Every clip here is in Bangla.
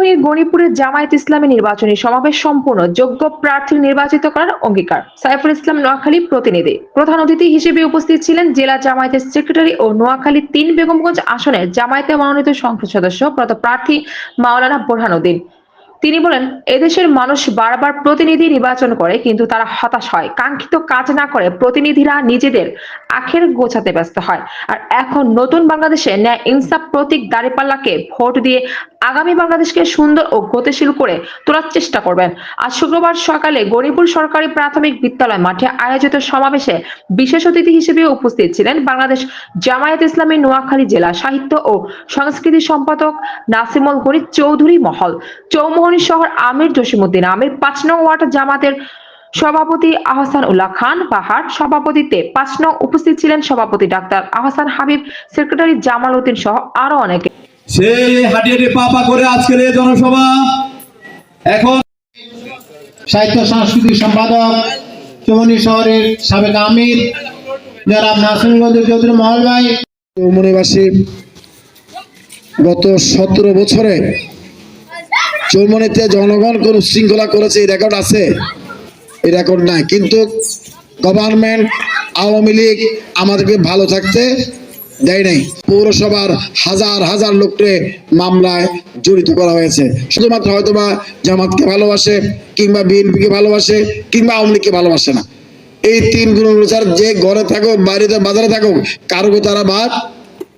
চৌমুহনী গণিপুরে জামায়াত ইসলামী নির্বাচনী সমাবেশ সম্পূর্ণ যোগ্য প্রার্থী নির্বাচিত করার অঙ্গীকার। সাইফুল ইসলাম নোয়াখালী প্রতিনিধি। প্রধান অতিথি হিসেবে উপস্থিত ছিলেন জেলা জামায়াতের সেক্রেটারি ও নোয়াখালী ৩ বেগমগঞ্জ আসনের জামায়াতে মনোনীত সংসদ সদস্য প্রার্থী মাওলানা বোরহানউদ্দিন। তিনি বলেন, এদেশের মানুষ বারবার প্রতিনিধি নির্বাচন করে, কিন্তু তারা হতাশ হয়, কাঙ্ক্ষিত কাজ না করে প্রতিনিধিরা নিজেদের আখের গোছাতে ব্যস্ত হয়। আর এখন নতুন বাংলাদেশে ন্যায় ইনসাফ প্রতীক দাঁড়িপাল্লাকে ভোট দিয়ে আগামী বাংলাদেশকে সুন্দর ও গতিশীল করে তোলার চেষ্টা করবেন। আজ শুক্রবার সকালে গণিপুর সরকারি প্রাথমিক বিদ্যালয় মাঠে আয়োজিত সমাবেশে বিশেষ অতিথি হিসেবে উপস্থিত ছিলেন বাংলাদেশ জামায়াত ইসলামী নোয়াখালী জেলা সাহিত্য ও সংস্কৃতি সম্পাদক নাসিমুল গণিত চৌধুরী মহল, চৌমুহনী শহর আমির জসিমউদ্দিন আমির, ৫ নং ওয়ার্ড জামাতের সভাপতি আহসান উল্লাহ খান পাহাড়, সভাপতিত্বে ৫ নং উপস্থিত ছিলেন সভাপতি ডাক্তার আহসান হাবিব, সেক্রেটারি জামাল উদ্দিন সহ আরো অনেকে। সেই হাটিয়ে পা করে আজকের এই জনসভা। এখন সাহিত্য সাংস্কৃতিক সম্পাদক চৌমুহনী শহরের সাবেক আমির জনাব নাসিমুল চৌধুরী মহল ভাই। চৌমুহনীবাসী গত ১৭ বছরে চৌমুহনীতে জনগণ কোন শৃঙ্খলা করেছে এই রেকর্ড আছে? এই রেকর্ড নাই। কিন্তু গভর্নমেন্ট আওয়ামী লীগ আমাদেরকে ভালো থাকতে দেয় নাই। পৌরসভার হাজার হাজার লোককে মামলায় জড়িত করা হয়েছে। শুধুমাত্র হয়তোবা জামাতকে ভালোবাসে, কিংবা বিএনপিকে ভালোবাসে, কিংবা আওয়ামী লীগকে ভালোবাসে না। এই ৩ গুণ অনুসার যে ঘরে থাকুক, বাড়িতে, বাজারে থাকুক, কারোকে তারা বাদ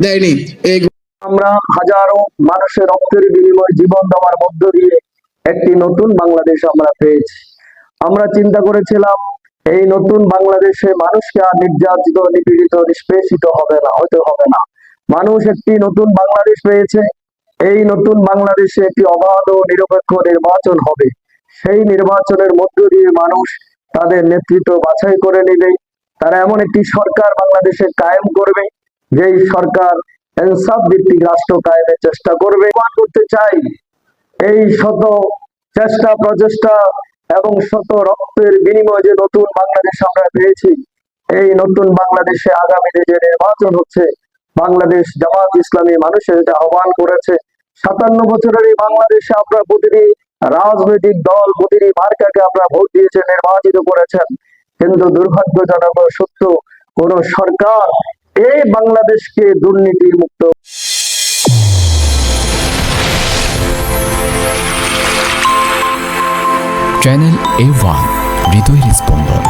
দেয়নি। এই আমরা হাজারো মানুষের রক্তের বিনিময়ে জীবন দেওয়ার মধ্য দিয়ে একটি নতুন বাংলাদেশ আমরা পেয়েছি। আমরা চিন্তা করেছিলাম এই নতুন বাংলাদেশে মানুষকে আর নির্যাতিত, নিপীড়িত, নিষ্পেষিত হবে না। মানুষ একটি নতুন বাংলাদেশ পেয়েছে। এই নতুন বাংলাদেশে একটি অবাধ ও নিরপেক্ষ নির্বাচন হবে। সেই নির্বাচনের মধ্য দিয়ে মানুষ তাদের নেতৃত্ব বাছাই করে নেবে। তারা এমন একটি সরকার বাংলাদেশে কায়েম করবে, যেই সরকার ইনসাফ ভিত্তিক রাষ্ট্র কায়েমের চেষ্টা করবে। করতে চাই এই শত চেষ্টা প্রচেষ্টা এবং শত রক্তের বিনিময়ে যে নতুন বাংলাদেশ আমরা পেয়েছি, এই নতুন বাংলাদেশে আগামীতে যে নির্বাচন হচ্ছে, বাংলাদেশ জামাত ইসলামী মানুষের এটা আহ্বান করেছে। ৫৭ বছরের এই বাংলাদেশে আপনারা প্রতিটি রাজনৈতিক দল, প্রতিটি মার্কাকে আপনারা ভোট দিয়েছেন, নির্বাচিত করেছেন, কিন্তু দুর্ভাগ্যজনক সত্য কোন সরকার এই বাংলাদেশকে দুর্নীতি মুক্ত। চ্যানেল A1 হৃদয়ের স্পন্দন।